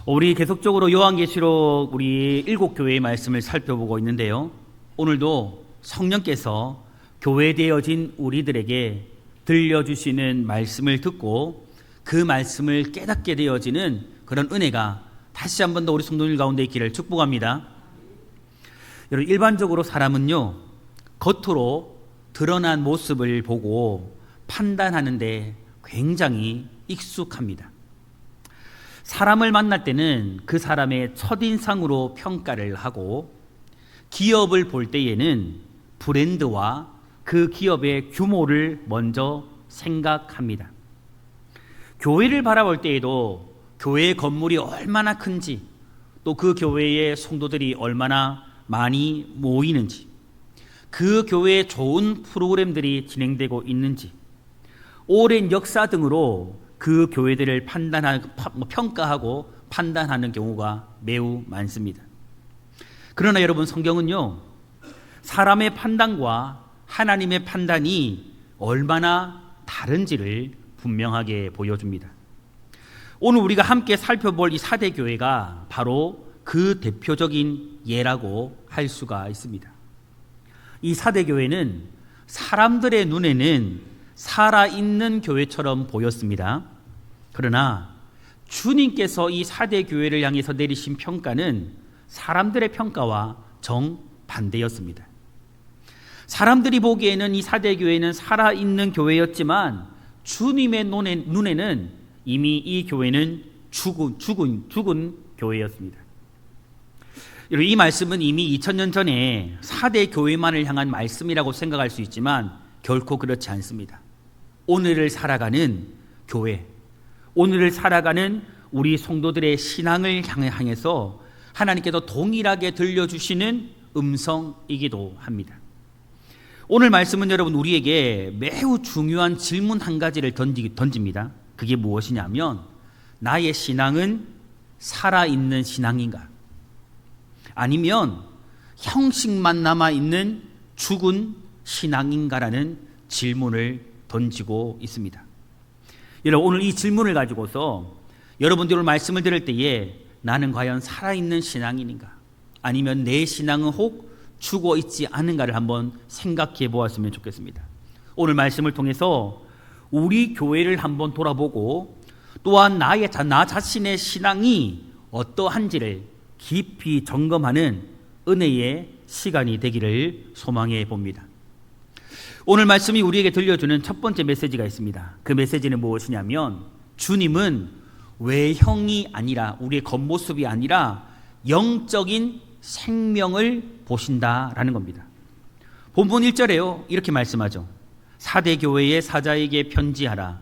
우리 계속적으로 요한계시록 우리 7교회의 말씀을 살펴보고 있는데요. 오늘도 성령께서 교회되어진 우리들에게 들려주시는 말씀을 듣고 그 말씀을 깨닫게 되어지는 그런 은혜가 다시 한 번 더 우리 성도들 가운데 있기를 축복합니다. 여러분, 일반적으로 사람은요, 겉으로 드러난 모습을 보고 판단하는데 굉장히 익숙합니다. 사람을 만날 때는 그 사람의 첫인상으로 평가를 하고, 기업을 볼 때에는 브랜드와 그 기업의 규모를 먼저 생각합니다. 교회를 바라볼 때에도 교회의 건물이 얼마나 큰지, 또 그 교회의 성도들이 얼마나 많이 모이는지, 그 교회에 좋은 프로그램들이 진행되고 있는지, 오랜 역사 등으로 그 교회들을 평가하고 판단하는 경우가 매우 많습니다. 그러나 여러분, 성경은요, 사람의 판단과 하나님의 판단이 얼마나 다른지를 분명하게 보여줍니다. 오늘 우리가 함께 살펴볼 이 사대 교회가 바로 그 대표적인 예라고 할 수가 있습니다. 이 사대 교회는 사람들의 눈에는 살아있는 교회처럼 보였습니다. 그러나 주님께서 이 사대 교회를 향해서 내리신 평가는 사람들의 평가와 정반대였습니다. 사람들이 보기에는 이 사대 교회는 살아있는 교회였지만 주님의 눈에는 이미 이 교회는 죽은 교회였습니다. 이 말씀은 이미 2000년 전에 사대 교회만을 향한 말씀이라고 생각할 수 있지만 결코 그렇지 않습니다. 오늘을 살아가는 교회, 오늘을 살아가는 우리 성도들의 신앙을 향해서 하나님께서 동일하게 들려주시는 음성이기도 합니다. 오늘 말씀은 여러분, 우리에게 매우 중요한 질문 한 가지를 던집니다. 그게 무엇이냐면, 나의 신앙은 살아있는 신앙인가? 아니면 형식만 남아있는 죽은 신앙인가라는 질문을 던지고 있습니다. 여러분, 오늘 이 질문을 가지고서 여러분들 말씀을 들을 때에 나는 과연 살아있는 신앙인인가? 아니면 내 신앙은 혹 죽어 있지 않은가를 한번 생각해 보았으면 좋겠습니다. 오늘 말씀을 통해서 우리 교회를 한번 돌아보고, 또한 나 자신의 신앙이 어떠한지를 깊이 점검하는 은혜의 시간이 되기를 소망해 봅니다. 오늘 말씀이 우리에게 들려주는 첫 번째 메시지가 있습니다. 그 메시지는 무엇이냐면, 주님은 외형이 아니라, 우리의 겉모습이 아니라 영적인 생명을 보신다라는 겁니다. 본문 1절에요, 이렇게 말씀하죠. 사대 교회의 사자에게 편지하라.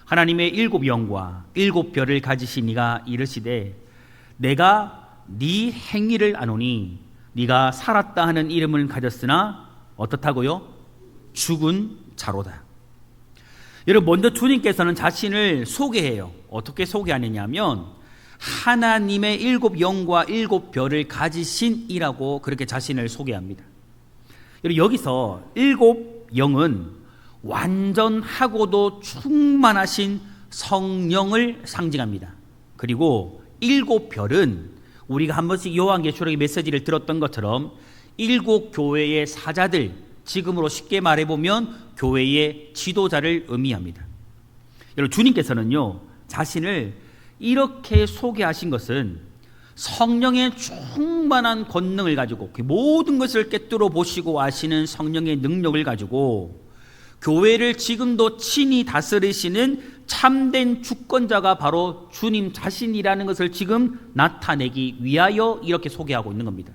하나님의 7 영과 7 별을 가지신 이가 이르시되, 내가 네 행위를 아노니 네가 살았다 하는 이름을 가졌으나 어떻다고요? 죽은 자로다. 여러분, 먼저 주님께서는 자신을 소개해요. 어떻게 소개하느냐면, 하나님의 7 영과 7 별을 가지신 이라고 그렇게 자신을 소개합니다. 여러분, 여기서 7 영은 완전하고도 충만하신 성령을 상징합니다. 그리고 7 별은 우리가 한 번씩 요한계시록의 메시지를 들었던 것처럼 7 교회의 사자들, 지금으로 쉽게 말해보면 교회의 지도자를 의미합니다. 여러분, 주님께서는요, 자신을 이렇게 소개하신 것은 성령의 충만한 권능을 가지고, 그 모든 것을 꿰뚫어 보시고 아시는 성령의 능력을 가지고 교회를 지금도 친히 다스리시는 참된 주권자가 바로 주님 자신이라는 것을 지금 나타내기 위하여 이렇게 소개하고 있는 겁니다.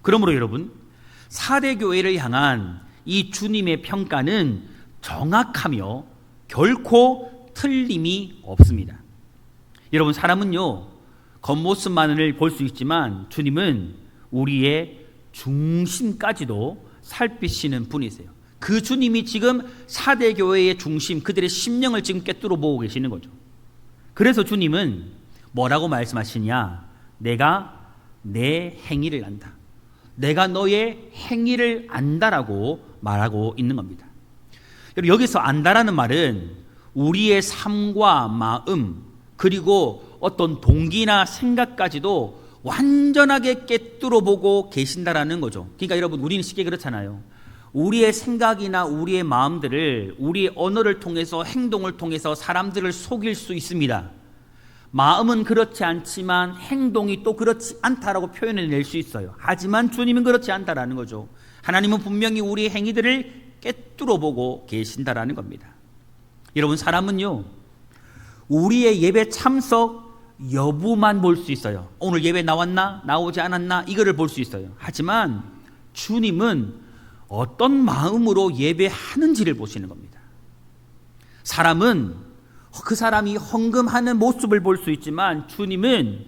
그러므로 여러분, 사대 교회를 향한 이 주님의 평가는 정확하며 결코 틀림이 없습니다. 여러분, 사람은요, 겉모습만을 볼 수 있지만 주님은 우리의 중심까지도 살피시는 분이세요. 그 주님이 지금 사대 교회의 중심, 그들의 심령을 지금 꿰뚫어 보고 계시는 거죠. 그래서 주님은 뭐라고 말씀하시냐? 내가 내 행위를 안다. 내가 너의 행위를 안다라고 말하고 있는 겁니다. 여기서 안다라는 말은 우리의 삶과 마음, 그리고 어떤 동기나 생각까지도 완전하게 꿰뚫어 보고 계신다라는 거죠. 그러니까 여러분, 우리는 쉽게 그렇잖아요. 우리의 생각이나 우리의 마음들을 우리의 언어를 통해서, 행동을 통해서 사람들을 속일 수 있습니다. 마음은 그렇지 않지만 행동이 또 그렇지 않다라고 표현해낼 수 있어요. 하지만 주님은 그렇지 않다라는 거죠. 하나님은 분명히 우리의 행위들을 꿰뚫어 보고 계신다라는 겁니다. 여러분, 사람은요, 우리의 예배 참석 여부만 볼 수 있어요. 오늘 예배 나왔나 나오지 않았나 이거를 볼 수 있어요. 하지만 주님은 어떤 마음으로 예배하는지를 보시는 겁니다. 사람은 그 사람이 헌금하는 모습을 볼 수 있지만 주님은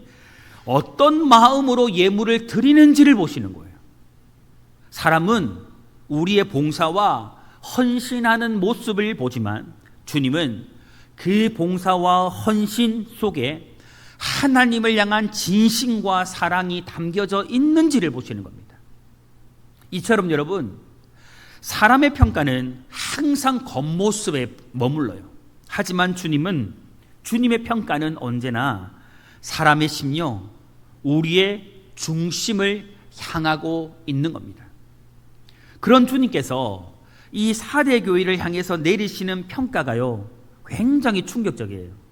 어떤 마음으로 예물을 드리는지를 보시는 거예요. 사람은 우리의 봉사와 헌신하는 모습을 보지만 주님은 그 봉사와 헌신 속에 하나님을 향한 진심과 사랑이 담겨져 있는지를 보시는 겁니다. 이처럼 여러분, 사람의 평가는 항상 겉모습에 머물러요. 하지만 주님의 평가는 언제나 사람의 심령, 우리의 중심을 향하고 있는 겁니다. 그런 주님께서 이 4대 교회를 향해서 내리시는 평가가요, 굉장히 충격적이에요.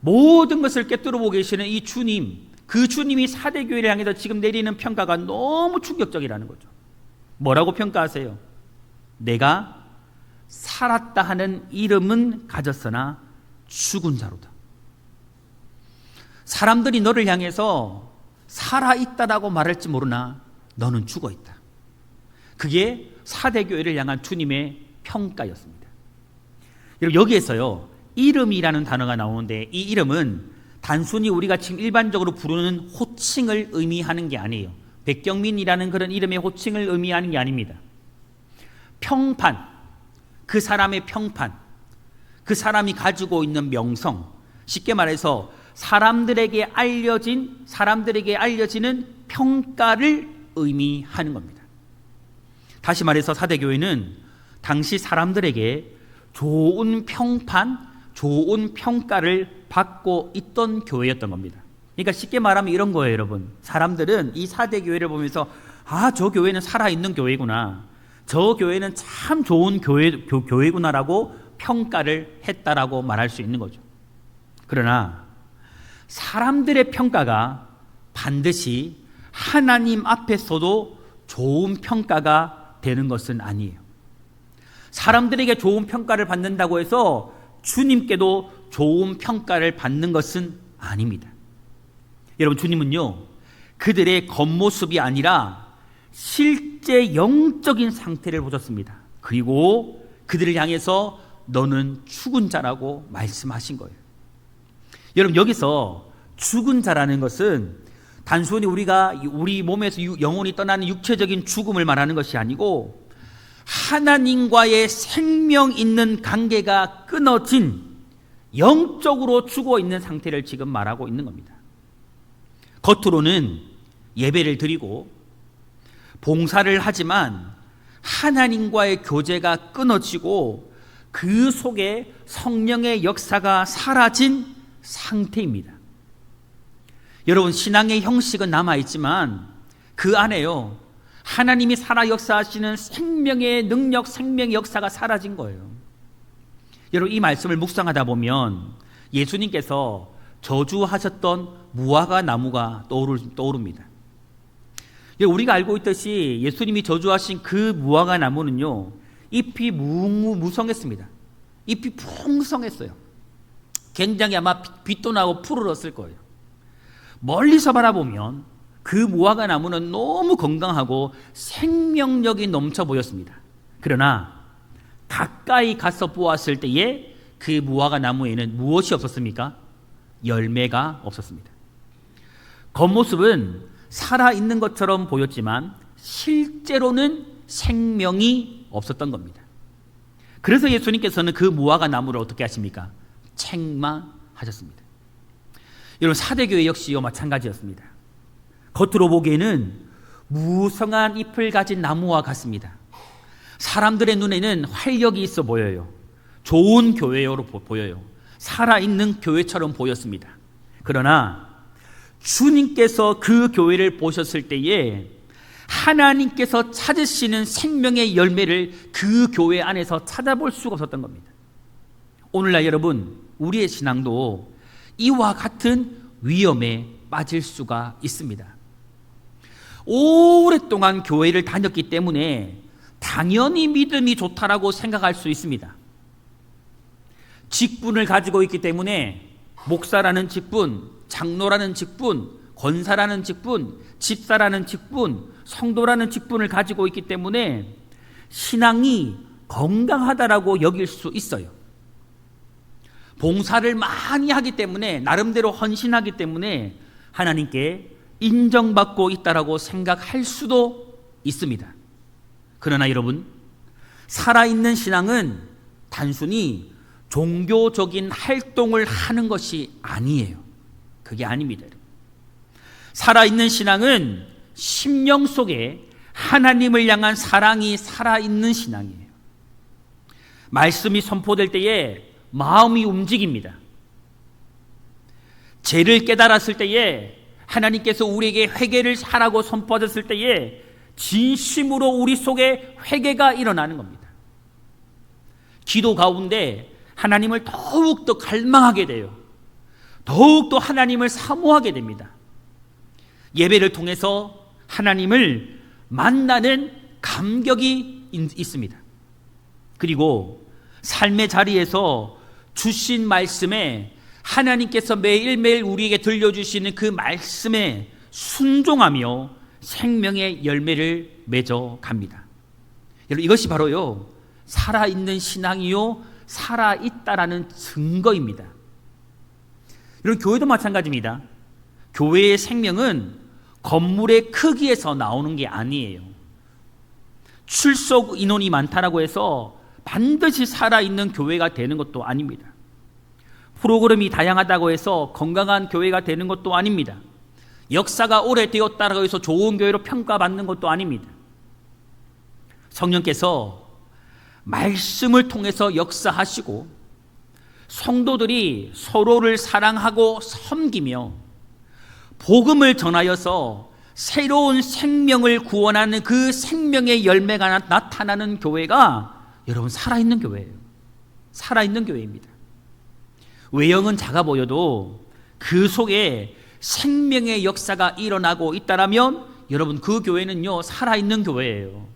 모든 것을 꿰뚫어 보고 계시는 이 주님, 그 주님이 4대 교회를 향해서 지금 내리는 평가가 너무 충격적이라는 거죠. 뭐라고 평가하세요? 내가 살았다 하는 이름은 가졌으나 죽은 자로다. 사람들이 너를 향해서 살아있다라고 말할지 모르나 너는 죽어있다. 그게 4대 교회를 향한 주님의 평가였습니다. 여러분, 여기에서요, 이름이라는 단어가 나오는데 이 이름은 단순히 우리가 지금 일반적으로 부르는 호칭을 의미하는 게 아니에요. 백경민이라는 그런 이름의 호칭을 의미하는 게 아닙니다. 평판, 그 사람의 평판, 그 사람이 가지고 있는 명성, 쉽게 말해서 사람들에게 알려지는 평가를 의미하는 겁니다. 다시 말해서 4대 교회는 당시 사람들에게 좋은 평판, 좋은 평가를 받고 있던 교회였던 겁니다. 그러니까 쉽게 말하면 이런 거예요, 여러분. 사람들은 이 4대 교회를 보면서 저 교회는 살아있는 교회구나, 저 교회는 참 좋은 교회구나라고 평가를 했다라고 말할 수 있는 거죠. 그러나 사람들의 평가가 반드시 하나님 앞에서도 좋은 평가가 되는 것은 아니에요. 사람들에게 좋은 평가를 받는다고 해서 주님께도 좋은 평가를 받는 것은 아닙니다. 여러분, 주님은요, 그들의 겉모습이 아니라 실제 영적인 상태를 보셨습니다. 그리고 그들을 향해서 너는 죽은 자라고 말씀하신 거예요. 여러분, 여기서 죽은 자라는 것은 단순히 우리 몸에서 영혼이 떠나는 육체적인 죽음을 말하는 것이 아니고 하나님과의 생명 있는 관계가 끊어진 영적으로 죽어 있는 상태를 지금 말하고 있는 겁니다. 겉으로는 예배를 드리고 봉사를 하지만 하나님과의 교제가 끊어지고 그 속에 성령의 역사가 사라진 상태입니다. 여러분, 신앙의 형식은 남아있지만 그 안에요, 하나님이 살아 역사하시는 생명의 능력, 생명의 역사가 사라진 거예요. 여러분, 이 말씀을 묵상하다 보면 예수님께서 저주하셨던 무화과 나무가 떠오릅니다. 우리가 알고 있듯이 예수님이 저주하신 그 무화과 나무는요, 잎이 무성했습니다. 잎이 풍성했어요. 굉장히 아마 빛도 나고 푸르렀을 거예요. 멀리서 바라보면 그 무화과 나무는 너무 건강하고 생명력이 넘쳐 보였습니다. 그러나 가까이 가서 보았을 때에 그 무화과 나무에는 무엇이 없었습니까? 열매가 없었습니다. 겉모습은 살아있는 것처럼 보였지만 실제로는 생명이 없었던 겁니다. 그래서 예수님께서는 그 무화과 나무를 어떻게 하십니까? 책망하셨습니다. 여러분, 4대 교회 역시요 마찬가지였습니다. 겉으로 보기에는 무성한 잎을 가진 나무와 같습니다. 사람들의 눈에는 활력이 있어 보여요. 좋은 교회로 보여요. 살아있는 교회처럼 보였습니다. 그러나 주님께서 그 교회를 보셨을 때에 하나님께서 찾으시는 생명의 열매를 그 교회 안에서 찾아볼 수가 없었던 겁니다. 오늘날 여러분, 우리의 신앙도 이와 같은 위험에 빠질 수가 있습니다. 오랫동안 교회를 다녔기 때문에 당연히 믿음이 좋다라고 생각할 수 있습니다. 직분을 가지고 있기 때문에 목사라는 직분, 장로라는 직분, 권사라는 직분, 집사라는 직분, 성도라는 직분을 가지고 있기 때문에 신앙이 건강하다라고 여길 수 있어요. 봉사를 많이 하기 때문에, 나름대로 헌신하기 때문에 하나님께 인정받고 있다라고 생각할 수도 있습니다. 그러나 여러분, 살아있는 신앙은 단순히 종교적인 활동을 하는 것이 아니에요. 그게 아닙니다. 살아있는 신앙은 심령 속에 하나님을 향한 사랑이 살아있는 신앙이에요. 말씀이 선포될 때에 마음이 움직입니다. 죄를 깨달았을 때에 하나님께서 우리에게 회개를 하라고 선포하셨을 때에 진심으로 우리 속에 회개가 일어나는 겁니다. 기도 가운데 하나님을 더욱더 갈망하게 돼요. 더욱더 하나님을 사모하게 됩니다. 예배를 통해서 하나님을 만나는 감격이 있습니다. 그리고 삶의 자리에서 주신 말씀에 하나님께서 매일매일 우리에게 들려주시는 그 말씀에 순종하며 생명의 열매를 맺어 갑니다. 여러분, 이것이 바로요, 살아있는 신앙이요, 살아있다라는 증거입니다. 여러분, 교회도 마찬가지입니다. 교회의 생명은 건물의 크기에서 나오는 게 아니에요. 출석 인원이 많다라고 해서 반드시 살아있는 교회가 되는 것도 아닙니다. 프로그램이 다양하다고 해서 건강한 교회가 되는 것도 아닙니다. 역사가 오래되었다고 해서 좋은 교회로 평가받는 것도 아닙니다. 성령께서 말씀을 통해서 역사하시고 성도들이 서로를 사랑하고 섬기며 복음을 전하여서 새로운 생명을 구원하는 그 생명의 열매가 나타나는 교회가 여러분 살아있는 교회예요. 살아있는 교회입니다. 외형은 작아 보여도 그 속에 생명의 역사가 일어나고 있다라면 여러분 그 교회는요 살아있는 교회예요.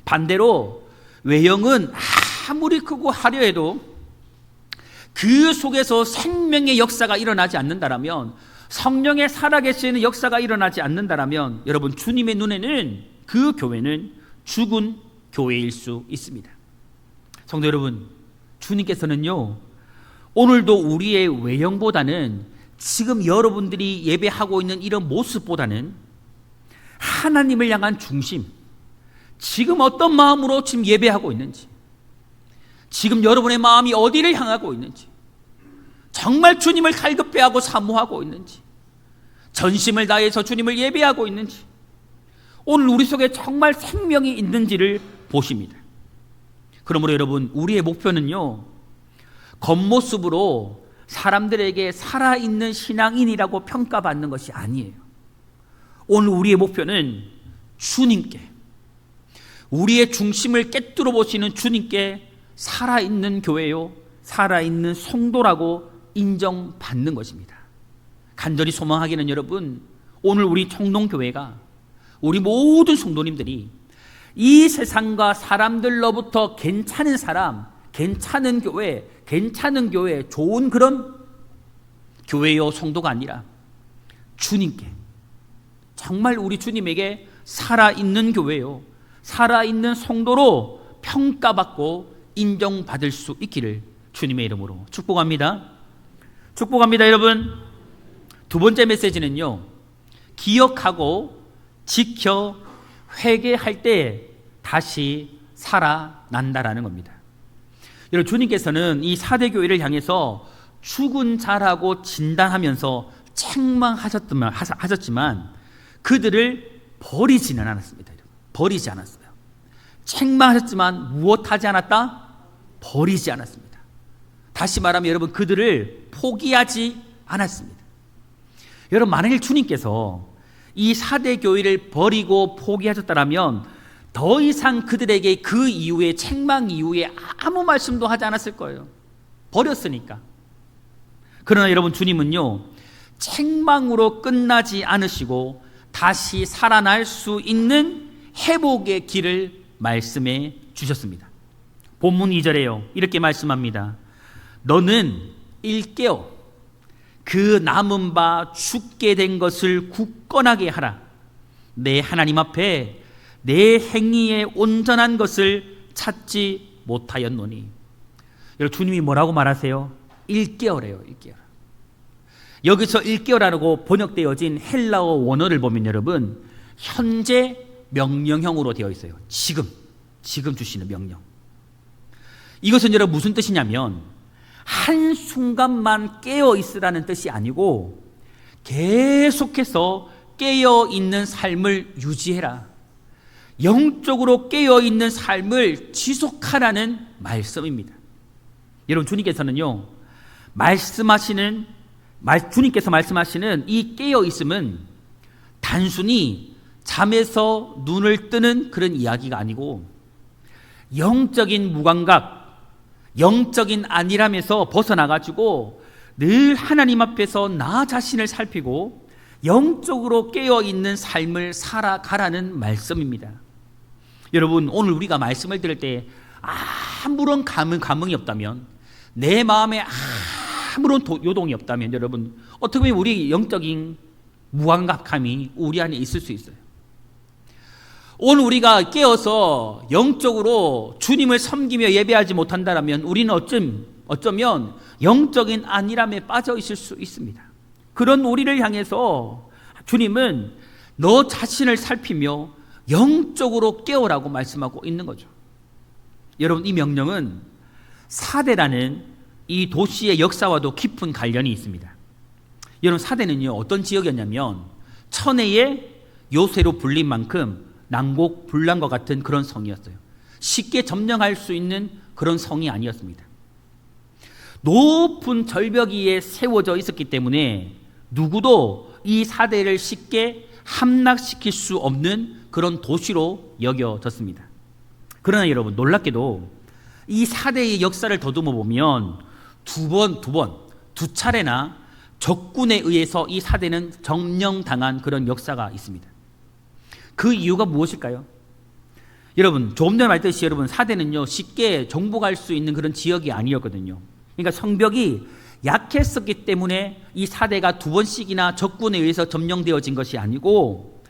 반대로 외형은 아무리 크고 화려해도 그 속에서 생명의 역사가 일어나지 않는다라면, 성령의 살아계시는 역사가 일어나지 않는다라면 여러분 주님의 눈에는 그 교회는 죽은 교회일 수 있습니다. 성도 여러분, 주님께서는요 오늘도 우리의 외형보다는 지금 여러분들이 예배하고 있는 이런 모습보다는 하나님을 향한 중심, 지금 어떤 마음으로 지금 예배하고 있는지, 지금 여러분의 마음이 어디를 향하고 있는지, 정말 주님을 갈급해하고 사모하고 있는지, 전심을 다해서 주님을 예배하고 있는지, 오늘 우리 속에 정말 생명이 있는지를 보십니다. 그러므로 여러분, 우리의 목표는요 겉모습으로 사람들에게 살아있는 신앙인이라고 평가받는 것이 아니에요. 오늘 우리의 목표는 주님께, 우리의 중심을 깨뜨려 보시는 주님께 살아있는 교회요, 살아있는 성도라고 인정받는 것입니다. 간절히 소망하기는 여러분, 오늘 우리 청동교회가, 우리 모든 성도님들이 이 세상과 사람들로부터 괜찮은 사람, 괜찮은 교회, 괜찮은 교회, 좋은 그런 교회요 성도가 아니라 주님께, 정말 우리 주님에게 살아있는 교회요, 살아있는 성도로 평가받고 인정받을 수 있기를 주님의 이름으로 축복합니다. 축복합니다. 여러분, 두 번째 메시지는요, 기억하고 지켜 회개할 때 다시 살아난다라는 겁니다. 여러분, 주님께서는 이 사대 교회를 향해서 죽은 자라고 진단하면서 책망하셨지만 그들을 버리지는 않았습니다. 버리지 않았어요. 책망하셨지만 무엇하지 않았다? 버리지 않았습니다. 다시 말하면 여러분, 그들을 포기하지 않았습니다. 여러분, 만일 주님께서 이 4대 교회를 버리고 포기하셨다면 더 이상 그들에게 그 이후에, 책망 이후에 아무 말씀도 하지 않았을 거예요. 버렸으니까. 그러나 여러분, 주님은요, 책망으로 끝나지 않으시고 다시 살아날 수 있는 회복의 길을 말씀해 주셨습니다. 본문 2절에요, 이렇게 말씀합니다. 너는 일깨어 그 남은 바 죽게 된 것을 굳건하게 하라. 내 하나님 앞에 내 행위에 온전한 것을 찾지 못하였노니. 여러분, 주님이 뭐라고 말하세요? 일깨어래요. 일깨어라. 여기서 일깨어라고 번역되어진 헬라어 원어를 보면 여러분, 현재 명령형으로 되어 있어요. 지금 주시는 명령. 이것은 여러분 무슨 뜻이냐면 한순간만 깨어 있으라는 뜻이 아니고 계속해서 깨어 있는 삶을 유지해라. 영적으로 깨어 있는 삶을 지속하라는 말씀입니다. 여러분, 주님께서는요, 주님께서 말씀하시는 이 깨어 있음은 단순히 잠에서 눈을 뜨는 그런 이야기가 아니고 영적인 무감각, 영적인 안일함에서 벗어나가지고 늘 하나님 앞에서 나 자신을 살피고 영적으로 깨어있는 삶을 살아가라는 말씀입니다. 여러분, 오늘 우리가 말씀을 들을 때 아무런 감흥이 없다면, 내 마음에 아무런 요동이 없다면 여러분, 어떻게 보면 우리 영적인 무감각함이 우리 안에 있을 수 있어요. 오늘 우리가 깨어서 영적으로 주님을 섬기며 예배하지 못한다면 우리는 어쩌면 영적인 안일함에 빠져 있을 수 있습니다. 그런 우리를 향해서 주님은 너 자신을 살피며 영적으로 깨어라고 말씀하고 있는 거죠. 여러분, 이 명령은 사대라는 이 도시의 역사와도 깊은 관련이 있습니다. 여러분, 사대는요, 어떤 지역이었냐면 천혜의 요새로 불린 만큼 난곡불란과 같은 그런 성이었어요. 쉽게 점령할 수 있는 그런 성이 아니었습니다. 높은 절벽 위에 세워져 있었기 때문에 누구도 이 사대를 쉽게 함락시킬 수 없는 그런 도시로 여겨졌습니다. 그러나 여러분, 놀랍게도 이 사대의 역사를 더듬어 보면 두 차례나 적군에 의해서 이 사대는 점령당한 그런 역사가 있습니다. 그 이유가 무엇일까요? 여러분, 조금 전에 말했듯이 여러분, 사대는요, 쉽게 정복할 수 있는 그런 지역이 아니었거든요. 그러니까 성벽이 약했었기 때문에 이 사대가 2번씩이나 적군에 의해서 점령되어진 것이 아니고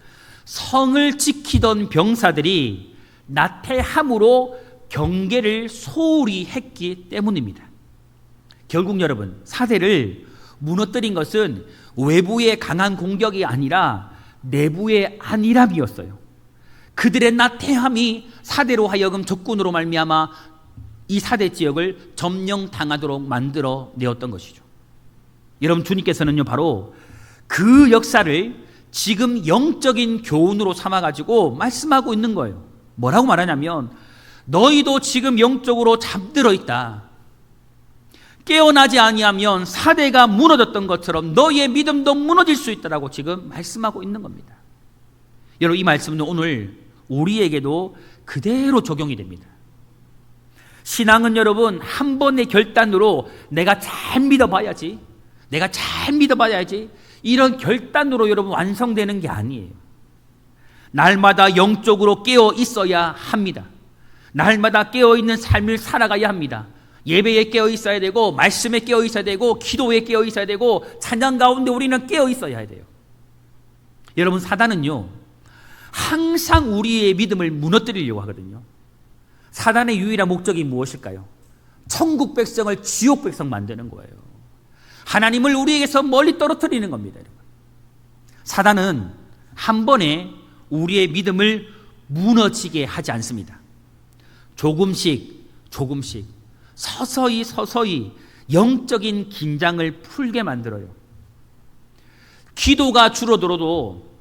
성을 지키던 병사들이 나태함으로 경계를 소홀히 했기 때문입니다. 결국 여러분, 사대를 무너뜨린 것은 외부의 강한 공격이 아니라 내부의 안일함이었어요. 그들의 나태함이 사대로 하여금 적군으로 말미암아 이 사대 지역을 점령당하도록 만들어 내었던 것이죠. 여러분, 주님께서는요, 바로 그 역사를 지금 영적인 교훈으로 삼아가지고 말씀하고 있는 거예요. 뭐라고 말하냐면, 너희도 지금 영적으로 잠들어 있다. 깨어나지 아니하면 사대가 무너졌던 것처럼 너희의 믿음도 무너질 수 있다라고 지금 말씀하고 있는 겁니다. 여러분, 이 말씀은 오늘 우리에게도 그대로 적용이 됩니다. 신앙은 여러분, 한 번의 결단으로 내가 잘 믿어봐야지, 이런 결단으로 여러분 완성되는 게 아니에요. 날마다 영적으로 깨어 있어야 합니다. 날마다 깨어 있는 삶을 살아가야 합니다. 예배에 깨어 있어야 되고, 말씀에 깨어 있어야 되고, 기도에 깨어 있어야 되고, 찬양 가운데 우리는 깨어 있어야 돼요. 여러분, 사단은요, 항상 우리의 믿음을 무너뜨리려고 하거든요. 사단의 유일한 목적이 무엇일까요? 천국 백성을 지옥 백성 만드는 거예요. 하나님을 우리에게서 멀리 떨어뜨리는 겁니다. 사단은 한 번에 우리의 믿음을 무너지게 하지 않습니다. 조금씩 서서히 영적인 긴장을 풀게 만들어요. 기도가 줄어들어도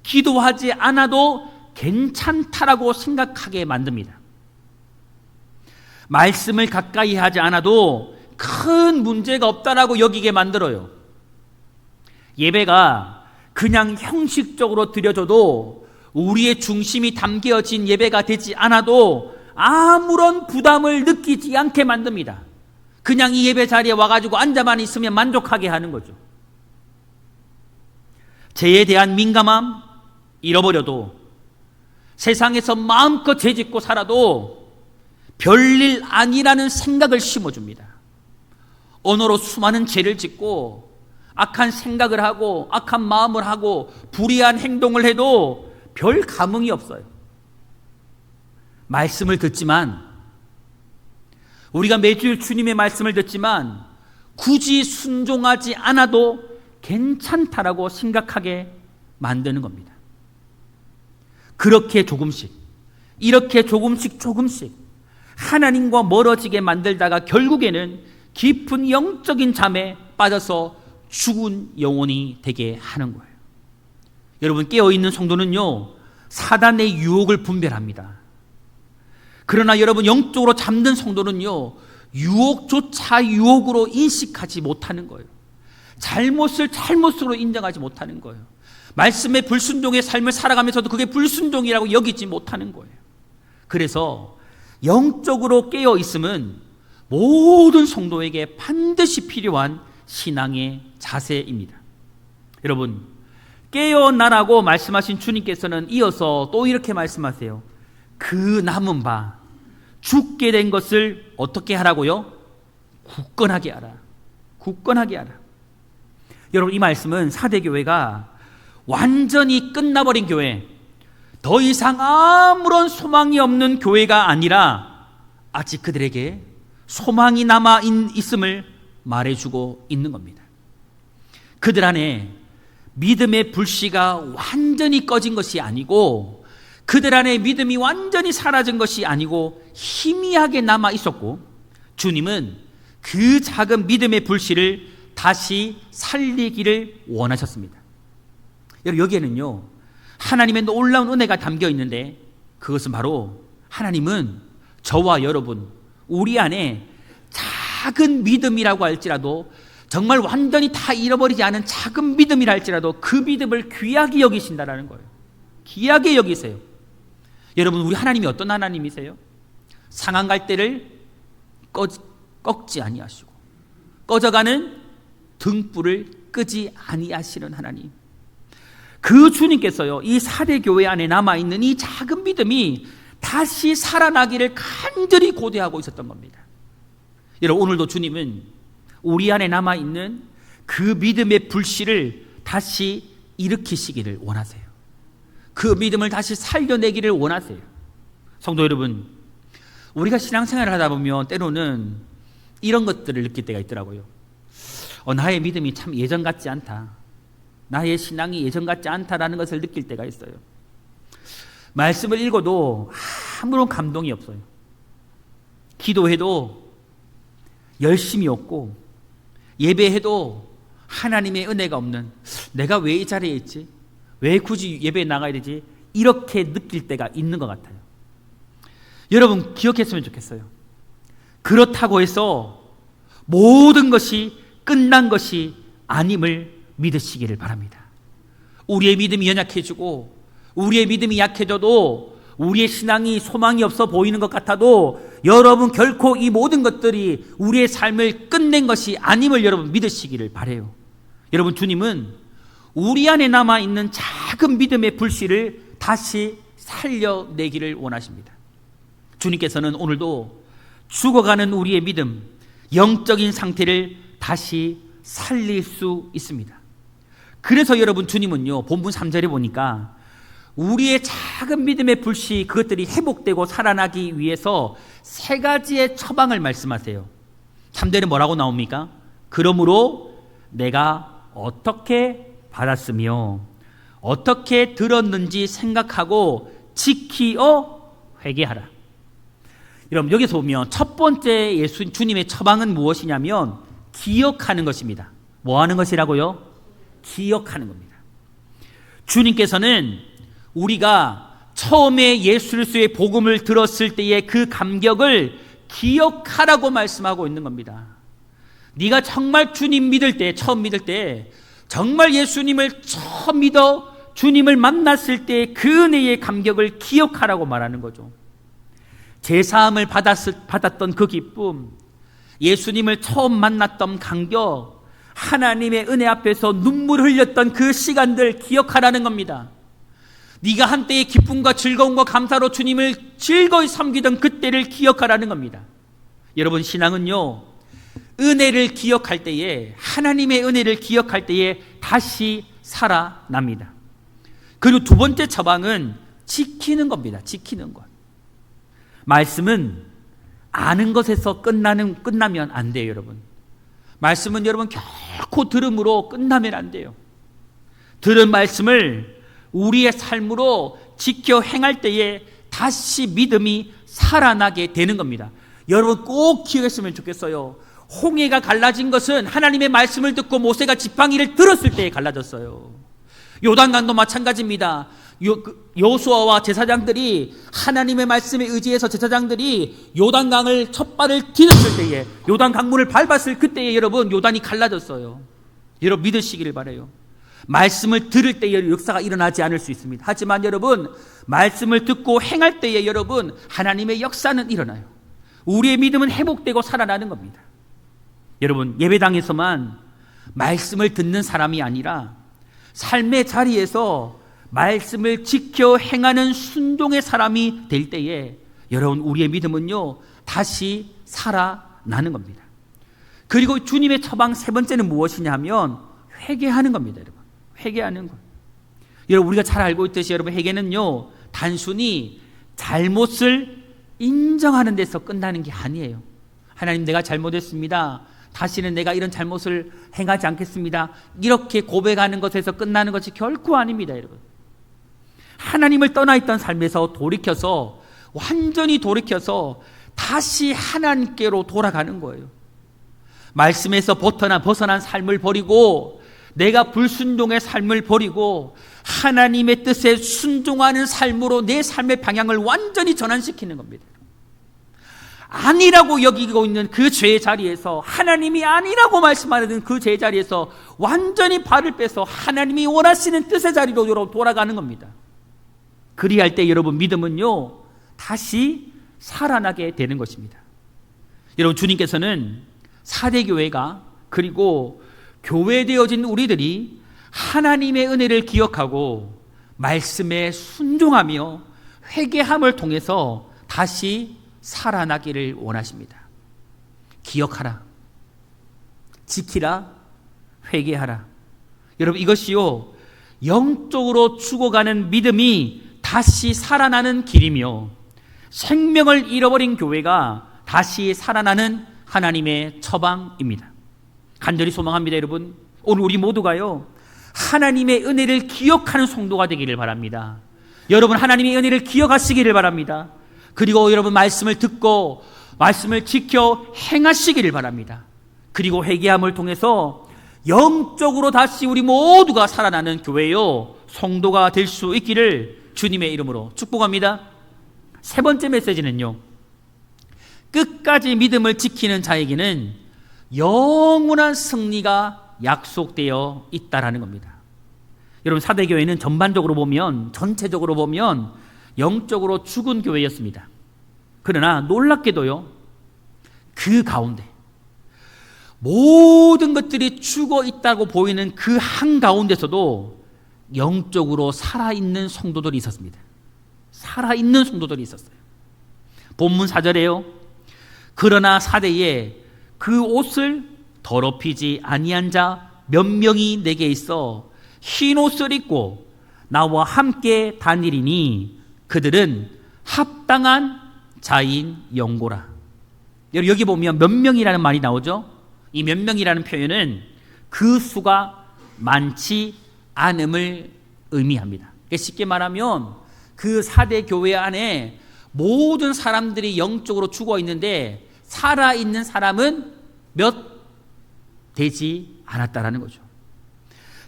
기도하지 않아도 괜찮다라고 생각하게 만듭니다. 말씀을 가까이 하지 않아도 큰 문제가 없다라고 여기게 만들어요. 예배가 그냥 형식적으로 드려져도 우리의 중심이 담겨진 예배가 되지 않아도 아무런 부담을 느끼지 않게 만듭니다. 그냥 이 예배 자리에 와가지고 앉아만 있으면 만족하게 하는 거죠. 죄에 대한 민감함 잃어버려도, 세상에서 마음껏 죄짓고 살아도 별일 아니라는 생각을 심어줍니다. 언어로 수많은 죄를 짓고 악한 생각을 하고 악한 마음을 하고 불의한 행동을 해도 별 감흥이 없어요. 말씀을 듣지만, 우리가 매주일 주님의 말씀을 듣지만 굳이 순종하지 않아도 괜찮다라고 생각하게 만드는 겁니다. 그렇게 조금씩, 이렇게 조금씩 하나님과 멀어지게 만들다가 결국에는 깊은 영적인 잠에 빠져서 죽은 영혼이 되게 하는 거예요. 여러분, 깨어있는 성도는요, 사단의 유혹을 분별합니다. 그러나 여러분, 영적으로 잠든 성도는요, 유혹조차 유혹으로 인식하지 못하는 거예요. 잘못을 잘못으로 인정하지 못하는 거예요. 말씀의 불순종의 삶을 살아가면서도 그게 불순종이라고 여기지 못하는 거예요. 그래서 영적으로 깨어 있음은 모든 성도에게 반드시 필요한 신앙의 자세입니다. 여러분, 깨어나라고 말씀하신 주님께서는 이어서 또 이렇게 말씀하세요. 그 남은 바 죽게 된 것을 어떻게 하라고요? 굳건하게 하라. 굳건하게 하라. 여러분, 이 말씀은 사대교회가 완전히 끝나버린 교회, 더 이상 아무런 소망이 없는 교회가 아니라 아직 그들에게 소망이 남아 있음을 말해주고 있는 겁니다. 그들 안에 믿음의 불씨가 완전히 꺼진 것이 아니고, 그들 안에 믿음이 완전히 사라진 것이 아니고 희미하게 남아 있었고, 주님은 그 작은 믿음의 불씨를 다시 살리기를 원하셨습니다. 여러분, 여기에는요, 하나님의 놀라운 은혜가 담겨 있는데, 그것은 바로 하나님은 저와 여러분, 우리 안에 작은 믿음이라고 할지라도, 정말 완전히 다 잃어버리지 않은 작은 믿음이라 할지라도 그 믿음을 귀하게 여기신다라는 거예요. 귀하게 여기세요. 여러분, 우리 하나님이 어떤 하나님이세요? 상한 갈대를 꺾지 아니하시고 꺼져가는 등불을 끄지 아니하시는 하나님. 그 주님께서요, 이 사대교회 안에 남아있는 이 작은 믿음이 다시 살아나기를 간절히 고대하고 있었던 겁니다. 여러분, 오늘도 주님은 우리 안에 남아있는 그 믿음의 불씨를 다시 일으키시기를 원하세요. 그 믿음을 다시 살려내기를 원하세요. 성도 여러분, 우리가 신앙생활을 하다 보면 때로는 이런 것들을 느낄 때가 있더라고요. 나의 믿음이 참 예전 같지 않다. 나의 신앙이 예전 같지 않다라는 것을 느낄 때가 있어요. 말씀을 읽어도 아무런 감동이 없어요. 기도해도 열심이 없고, 예배해도 하나님의 은혜가 없는, 내가 왜 이 자리에 있지? 왜 굳이 예배에 나가야 되지? 이렇게 느낄 때가 있는 것 같아요. 여러분, 기억했으면 좋겠어요. 그렇다고 해서 모든 것이 끝난 것이 아님을 믿으시기를 바랍니다. 우리의 믿음이 연약해지고 우리의 믿음이 약해져도, 우리의 신앙이 소망이 없어 보이는 것 같아도 여러분, 결코 이 모든 것들이 우리의 삶을 끝낸 것이 아님을 여러분 믿으시기를 바라요. 여러분, 주님은 우리 안에 남아있는 작은 믿음의 불씨를 다시 살려내기를 원하십니다. 주님께서는 오늘도 죽어가는 우리의 믿음, 영적인 상태를 다시 살릴 수 있습니다. 그래서 여러분, 주님은요, 본문 3절에 보니까 우리의 작은 믿음의 불씨, 그것들이 회복되고 살아나기 위해서 세 가지의 처방을 말씀하세요. 3절에 뭐라고 나옵니까? 그러므로 내가 어떻게 받았으며 어떻게 들었는지 생각하고 지키어 회개하라. 여러분, 여기서 보면 첫 번째 주님의 처방은 무엇이냐면 기억하는 것입니다. 뭐 하는 것이라고요? 기억하는 겁니다. 주님께서는 우리가 처음에 예수 그리스도의 복음을 들었을 때의 그 감격을 기억하라고 말씀하고 있는 겁니다. 네가 정말 주님 믿을 때, 처음 믿을 때, 정말 예수님을 처음 믿어 주님을 만났을 때 그 은혜의 감격을 기억하라고 말하는 거죠. 제사함을 받았던 그 기쁨, 예수님을 처음 만났던 감격, 하나님의 은혜 앞에서 눈물 흘렸던 그 시간들 기억하라는 겁니다. 네가 한때의 기쁨과 즐거움과 감사로 주님을 즐거이 섬기던 그때를 기억하라는 겁니다. 여러분, 신앙은요, 은혜를 기억할 때에, 하나님의 은혜를 기억할 때에 다시 살아납니다. 그리고 두 번째 처방은 지키는 겁니다. 지키는 것. 말씀은 아는 것에서 끝나면 안 돼요, 여러분. 말씀은 여러분 결코 들음으로 끝나면 안 돼요. 들은 말씀을 우리의 삶으로 지켜 행할 때에 다시 믿음이 살아나게 되는 겁니다. 여러분 꼭 기억했으면 좋겠어요. 홍해가 갈라진 것은 하나님의 말씀을 듣고 모세가 지팡이를 들었을 때에 갈라졌어요. 요단강도 마찬가지입니다. 여호수아와 제사장들이 하나님의 말씀에 의지해서 제사장들이 요단강을 첫 발을 디뎠을 때에, 요단 강물을 밟았을 그때에 여러분 요단이 갈라졌어요. 여러분 믿으시기를 바라요. 말씀을 들을 때에 역사가 일어나지 않을 수 있습니다. 하지만 여러분 말씀을 듣고 행할 때에 여러분 하나님의 역사는 일어나요. 우리의 믿음은 회복되고 살아나는 겁니다. 여러분, 예배당에서만 말씀을 듣는 사람이 아니라 삶의 자리에서 말씀을 지켜 행하는 순종의 사람이 될 때에 여러분 우리의 믿음은요 다시 살아나는 겁니다. 그리고 주님의 처방 세 번째는 무엇이냐 하면 회개하는 겁니다. 여러분, 회개하는 것. 여러분 우리가 잘 알고 있듯이 여러분 회개는요 단순히 잘못을 인정하는 데서 끝나는 게 아니에요. 하나님, 내가 잘못했습니다. 다시는 내가 이런 잘못을 행하지 않겠습니다. 이렇게 고백하는 것에서 끝나는 것이 결코 아닙니다, 여러분. 하나님을 떠나 있던 삶에서 돌이켜서, 완전히 돌이켜서 다시 하나님께로 돌아가는 거예요. 말씀에서 벗어난 삶을 버리고, 내가 불순종의 삶을 버리고 하나님의 뜻에 순종하는 삶으로 내 삶의 방향을 완전히 전환시키는 겁니다. 아니라고 여기고 있는 그 죄의 자리에서, 하나님이 아니라고 말씀하는 그 죄의 자리에서 완전히 발을 빼서 하나님이 원하시는 뜻의 자리로 여러분 돌아가는 겁니다. 그리할 때 여러분 믿음은요 다시 살아나게 되는 것입니다. 여러분, 주님께서는 사대교회가, 그리고 교회되어진 우리들이 하나님의 은혜를 기억하고 말씀에 순종하며 회개함을 통해서 다시 살아나기를 원하십니다. 기억하라, 지키라, 회개하라. 여러분, 이것이요 영적으로 죽어가는 믿음이 다시 살아나는 길이며, 생명을 잃어버린 교회가 다시 살아나는 하나님의 처방입니다. 간절히 소망합니다. 여러분, 오늘 우리 모두가요 하나님의 은혜를 기억하는 성도가 되기를 바랍니다. 여러분, 하나님의 은혜를 기억하시기를 바랍니다. 그리고 여러분 말씀을 듣고 말씀을 지켜 행하시기를 바랍니다. 그리고 회개함을 통해서 영적으로 다시 우리 모두가 살아나는 교회요 성도가 될 수 있기를 주님의 이름으로 축복합니다. 세 번째 메시지는요, 끝까지 믿음을 지키는 자에게는 영원한 승리가 약속되어 있다라는 겁니다. 여러분, 사대교회는 전반적으로 보면, 전체적으로 보면 영적으로 죽은 교회였습니다. 그러나 놀랍게도요 그 가운데 모든 것들이 죽어 있다고 보이는 그 한가운데서도 영적으로 살아있는 성도들이 있었습니다. 살아있는 성도들이 있었어요. 본문 4절에요, 그러나 사대에 그 옷을 더럽히지 아니한 자 몇 명이 내게 있어 흰 옷을 입고 나와 함께 다니리니 그들은 합당한 자인 영고라. 여기 보면 몇 명이라는 말이 나오죠. 이 몇 명이라는 표현은 그 수가 많지 않음을 의미합니다. 쉽게 말하면 그 사대 교회 안에 모든 사람들이 영적으로 죽어 있는데 살아있는 사람은 몇 되지 않았다라는 거죠.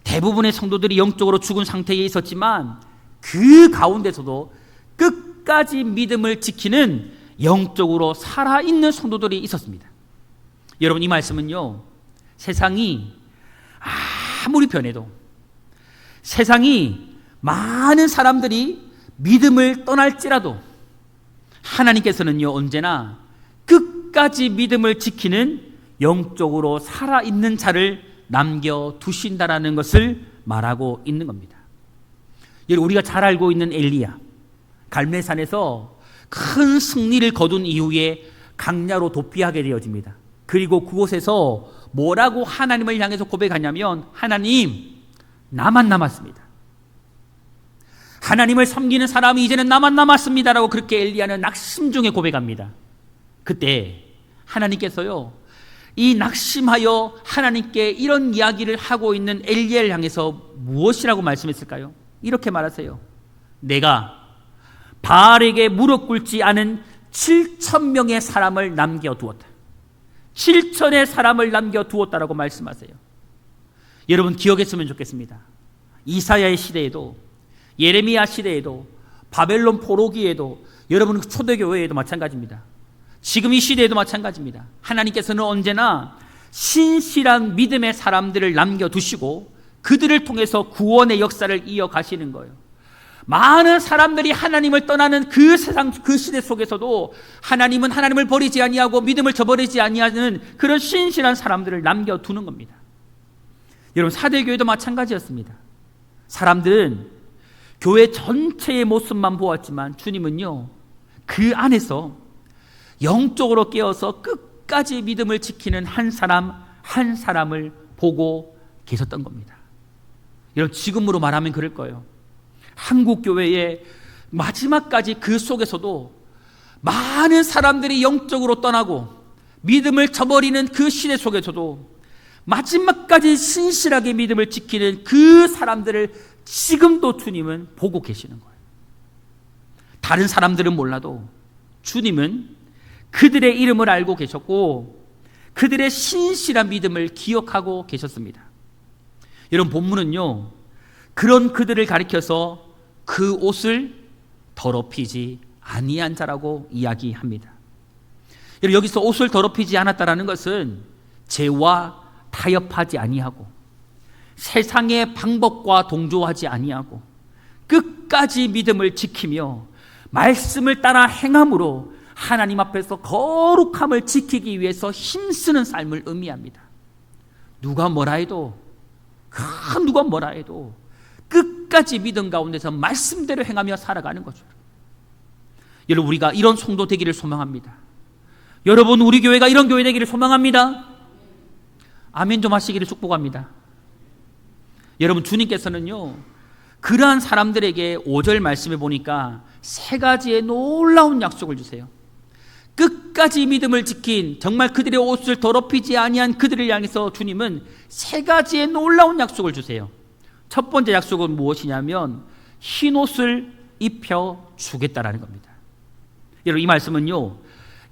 대부분의 성도들이 영적으로 죽은 상태에 있었지만 그 가운데서도 끝까지 믿음을 지키는 영적으로 살아있는 성도들이 있었습니다. 여러분, 이 말씀은요 세상이 아무리 변해도, 세상이 많은 사람들이 믿음을 떠날지라도 하나님께서는요, 언제나 끝까지 믿음을 지키는 영적으로 살아있는 자를 남겨두신다라는 것을 말하고 있는 겁니다. 여러분, 우리가 잘 알고 있는 엘리야, 갈멜산에서 큰 승리를 거둔 이후에 강야로 도피하게 되어집니다. 그리고 그곳에서 뭐라고 하나님을 향해서 고백하냐면, 하나님, 나만 남았습니다. 하나님을 섬기는 사람이 이제는 나만 남았습니다라고 그렇게 엘리야는 낙심 중에 고백합니다. 그때 하나님께서요, 이 낙심하여 하나님께 이런 이야기를 하고 있는 엘리야를 향해서 무엇이라고 말씀했을까요? 이렇게 말하세요. 내가 바알에게 무릎 꿇지 않은 7,000명의 사람을 남겨두었다. 7천의 사람을 남겨두었다라고 말씀하세요. 여러분, 기억했으면 좋겠습니다. 이사야의 시대에도, 예레미야 시대에도, 바벨론 포로기에도, 여러분 초대교회에도 마찬가지입니다. 지금 이 시대에도 마찬가지입니다. 하나님께서는 언제나 신실한 믿음의 사람들을 남겨두시고 그들을 통해서 구원의 역사를 이어가시는 거예요. 많은 사람들이 하나님을 떠나는 그 세상, 그 시대 속에서도 하나님은 하나님을 버리지 아니하고 믿음을 저버리지 아니하는 그런 신실한 사람들을 남겨두는 겁니다. 여러분, 사대교회도 마찬가지였습니다. 사람들은 교회 전체의 모습만 보았지만 주님은요, 그 안에서 영적으로 깨어서 끝까지 믿음을 지키는 한 사람 한 사람을 보고 계셨던 겁니다. 여러분, 지금으로 말하면 그럴 거예요. 한국 교회의 마지막까지 그 속에서도 많은 사람들이 영적으로 떠나고 믿음을 저버리는 그 시대 속에서도 마지막까지 신실하게 믿음을 지키는 그 사람들을 지금도 주님은 보고 계시는 거예요. 다른 사람들은 몰라도 주님은 그들의 이름을 알고 계셨고 그들의 신실한 믿음을 기억하고 계셨습니다. 여러분, 본문은요, 그런 그들을 가리켜서 그 옷을 더럽히지 아니한 자라고 이야기합니다. 여러분, 여기서 옷을 더럽히지 않았다라는 것은 죄와 타협하지 아니하고 세상의 방법과 동조하지 아니하고 끝까지 믿음을 지키며 말씀을 따라 행함으로 하나님 앞에서 거룩함을 지키기 위해서 힘쓰는 삶을 의미합니다. 누가 뭐라 해도, 누가 뭐라 해도 끝까지 믿음 가운데서 말씀대로 행하며 살아가는 거죠. 여러분, 우리가 이런 성도 되기를 소망합니다. 여러분, 우리 교회가 이런 교회 되기를 소망합니다. 아멘 좀 하시기를 축복합니다. 여러분, 주님께서는요, 그러한 사람들에게 5절 말씀에 보니까 3가지의 놀라운 약속을 주세요. 끝까지 믿음을 지킨, 정말 그들의 옷을 더럽히지 아니한 그들을 향해서 주님은 3가지의 놀라운 약속을 주세요. 첫 번째 약속은 무엇이냐면 흰 옷을 입혀 주겠다라는 겁니다. 여러분, 이 말씀은요,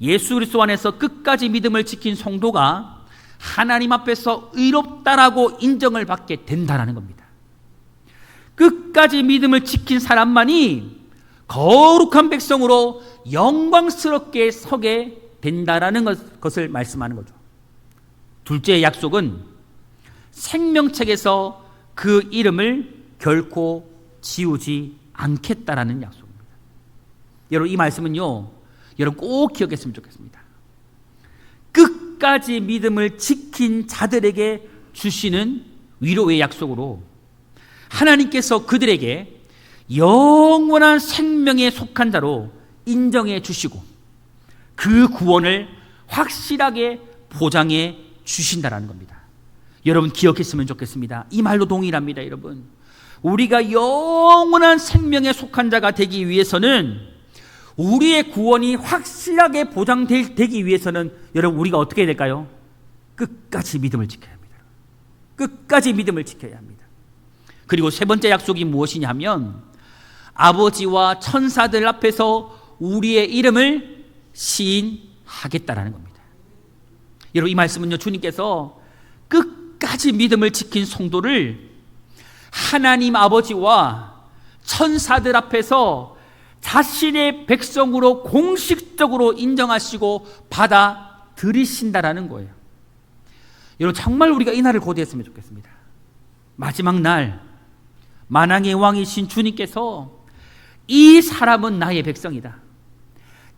예수 그리스도 안에서 끝까지 믿음을 지킨 성도가 하나님 앞에서 의롭다라고 인정을 받게 된다라는 겁니다. 끝까지 믿음을 지킨 사람만이 거룩한 백성으로 영광스럽게 서게 된다라는 것을 말씀하는 거죠. 둘째 약속은 생명책에서 그 이름을 결코 지우지 않겠다라는 약속입니다. 여러분, 이 말씀은요, 여러분 꼭 기억했으면 좋겠습니다. 끝까지 믿음을 지킨 자들에게 주시는 위로의 약속으로 하나님께서 그들에게 영원한 생명에 속한 자로 인정해 주시고 그 구원을 확실하게 보장해 주신다라는 겁니다. 여러분, 기억했으면 좋겠습니다. 이 말도 동일합니다. 여러분, 우리가 영원한 생명에 속한 자가 되기 위해서는, 우리의 구원이 확실하게 보장되기 위해서는 여러분, 우리가 어떻게 해야 될까요? 끝까지 믿음을 지켜야 합니다. 끝까지 믿음을 지켜야 합니다. 그리고 세 번째 약속이 무엇이냐 하면 아버지와 천사들 앞에서 우리의 이름을 시인하겠다라는 겁니다. 여러분, 이 말씀은요, 주님께서 끝까지 믿음을 지킨 성도를 하나님 아버지와 천사들 앞에서 자신의 백성으로 공식적으로 인정하시고 받아들이신다라는 거예요. 여러분 정말 우리가 이 날을 고대했으면 좋겠습니다. 마지막 날 만왕의 왕이신 주님께서 이 사람은 나의 백성이다,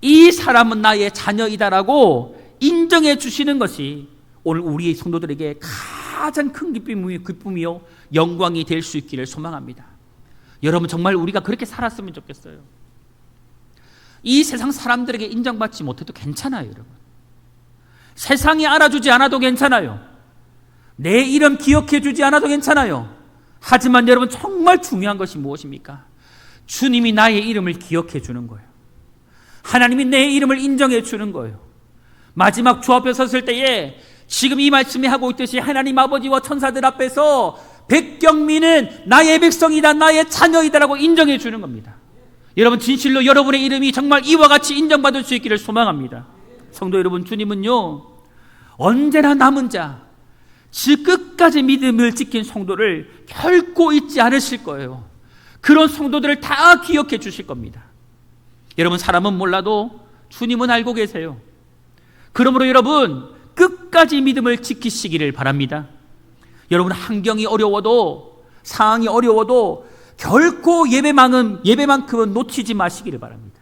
이 사람은 나의 자녀이다라고 인정해 주시는 것이 오늘 우리의 성도들에게 가장 큰 기쁨이요 영광이 될 수 있기를 소망합니다. 여러분 정말 우리가 그렇게 살았으면 좋겠어요. 이 세상 사람들에게 인정받지 못해도 괜찮아요. 여러분 세상이 알아주지 않아도 괜찮아요. 내 이름 기억해 주지 않아도 괜찮아요. 하지만 여러분 정말 중요한 것이 무엇입니까? 주님이 나의 이름을 기억해 주는 거예요. 하나님이 내 이름을 인정해 주는 거예요. 마지막 주 앞에 섰을 때에 지금 이 말씀이 하고 있듯이 하나님 아버지와 천사들 앞에서 백경민은 나의 백성이다, 나의 자녀이다라고 인정해 주는 겁니다. 여러분 진실로 여러분의 이름이 정말 이와 같이 인정받을 수 있기를 소망합니다. 성도 여러분, 주님은요 언제나 남은 자, 즉 끝까지 믿음을 지킨 성도를 결코 잊지 않으실 거예요. 그런 성도들을 다 기억해 주실 겁니다. 여러분 사람은 몰라도 주님은 알고 계세요. 그러므로 여러분 끝까지 믿음을 지키시기를 바랍니다. 여러분 환경이 어려워도, 상황이 어려워도 결코 예배만큼은 놓치지 마시기를 바랍니다.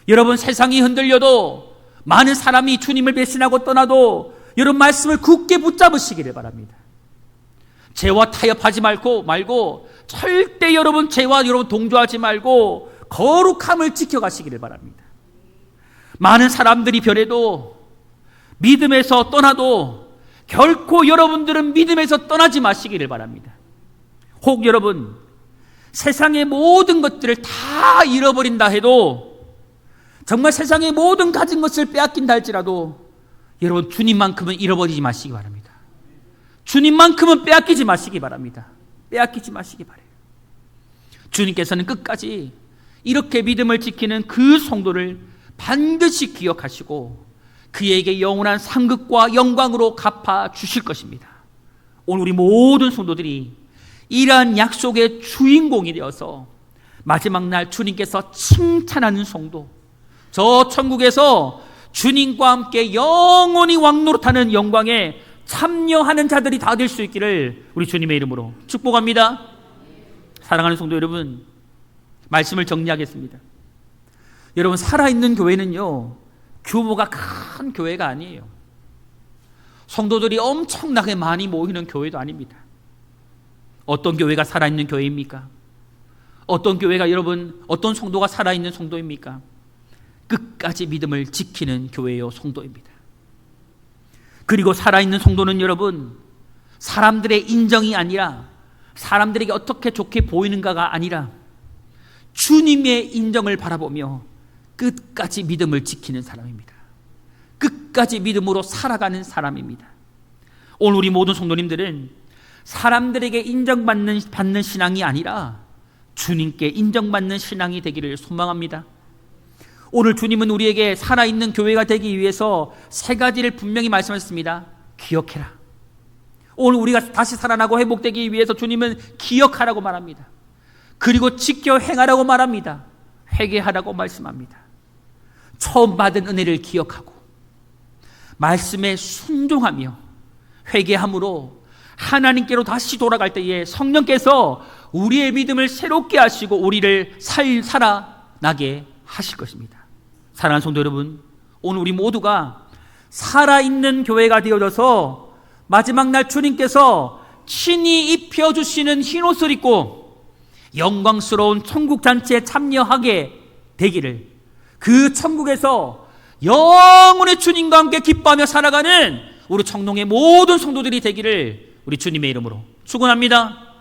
여러분 세상이 흔들려도, 많은 사람이 주님을 배신하고 떠나도 여러분 말씀을 굳게 붙잡으시기를 바랍니다. 죄와 타협하지 말고 절대 여러분 죄와 여러분 동조하지 말고 거룩함을 지켜가시기를 바랍니다. 많은 사람들이 변해도, 믿음에서 떠나도 결코 여러분들은 믿음에서 떠나지 마시기를 바랍니다. 혹 여러분 세상의 모든 것들을 다 잃어버린다 해도, 정말 세상의 모든 가진 것을 빼앗긴다 할지라도 여러분 주님만큼은 잃어버리지 마시기 바랍니다. 주님만큼은 빼앗기지 마시기 바랍니다. 빼앗기지 마시기 바라요. 주님께서는 끝까지 이렇게 믿음을 지키는 그 성도를 반드시 기억하시고 그에게 영원한 상급과 영광으로 갚아 주실 것입니다. 오늘 우리 모든 성도들이 이러한 약속의 주인공이 되어서 마지막 날 주님께서 칭찬하는 성도, 저 천국에서 주님과 함께 영원히 왕노릇하는 영광에 참여하는 자들이 다 될 수 있기를 우리 주님의 이름으로 축복합니다. 사랑하는 성도 여러분, 말씀을 정리하겠습니다. 여러분 살아있는 교회는요 규모가 큰 교회가 아니에요. 성도들이 엄청나게 많이 모이는 교회도 아닙니다. 어떤 교회가 살아있는 교회입니까? 어떤 교회가 여러분, 어떤 성도가 살아있는 성도입니까? 끝까지 믿음을 지키는 교회요 성도입니다. 그리고 살아있는 성도는 여러분 사람들의 인정이 아니라, 사람들에게 어떻게 좋게 보이는가가 아니라 주님의 인정을 바라보며 끝까지 믿음을 지키는 사람입니다. 끝까지 믿음으로 살아가는 사람입니다. 오늘 우리 모든 성도님들은 사람들에게 인정받는 신앙이 아니라 주님께 인정받는 신앙이 되기를 소망합니다. 오늘 주님은 우리에게 살아있는 교회가 되기 위해서 세 가지를 분명히 말씀하셨습니다. 기억해라. 오늘 우리가 다시 살아나고 회복되기 위해서 주님은 기억하라고 말합니다. 그리고 지켜 행하라고 말합니다. 회개하라고 말씀합니다. 처음 받은 은혜를 기억하고 말씀에 순종하며 회개함으로 하나님께로 다시 돌아갈 때에 성령께서 우리의 믿음을 새롭게 하시고 우리를 살아나게 하실 것입니다. 사랑하는 성도 여러분, 오늘 우리 모두가 살아있는 교회가 되어져서 마지막 날 주님께서 친히 입혀주시는 흰옷을 입고 영광스러운 천국 잔치에 참여하게 되기를, 그 천국에서 영원히 주님과 함께 기뻐하며 살아가는 우리 청농의 모든 성도들이 되기를 우리 주님의 이름으로 축원합니다.